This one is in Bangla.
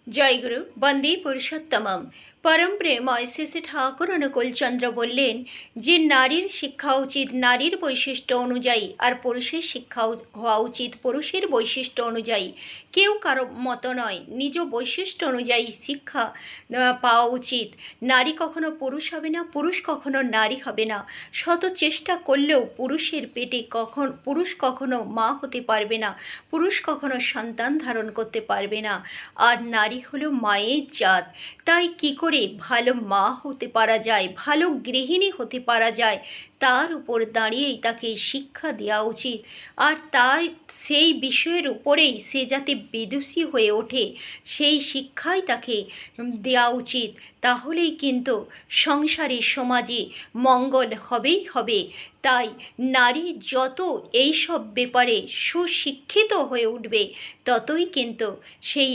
জয়গুরু বন্দে পুরুষোত্তমম। পরম প্রেময় শ্রী শ্রী ঠাকুর অনুকূলচন্দ্র বললেন যে নারীর শিক্ষা উচিত নারীর বৈশিষ্ট্য অনুযায়ী, আর পুরুষের শিক্ষা হওয়া উচিত পুরুষের বৈশিষ্ট্য অনুযায়ী। কেউ কারো মতো নয়, নিজ বৈশিষ্ট্য অনুযায়ী শিক্ষা পাওয়া উচিত। নারী কখনো পুরুষ হবে না, পুরুষ কখনো নারী হবে না। শত চেষ্টা করলেও পুরুষ কখনো মা হতে পারবে না, পুরুষ কখনো সন্তান ধারণ করতে পারবে না। আর নারী হলো মায়ের জাত। তাই কি করে ভালো মা হতে পারা যায়, ভালো গৃহিণী হতে পারা যায়, তার উপর দাঁড়িয়েই তাকে শিক্ষা দেওয়া উচিত। আর তার সেই বিষয়ের উপরেই সে যাতে বিদুষী হয়ে ওঠে, সেই শিক্ষাই তাকে দেওয়া উচিত। তাহলেই কিন্তু সংসারে সমাজে মঙ্গল হবেই হবে। তাই নারী যত এইসব ব্যাপারে সুশিক্ষিত হয়ে উঠবে, ততই কিন্তু সেই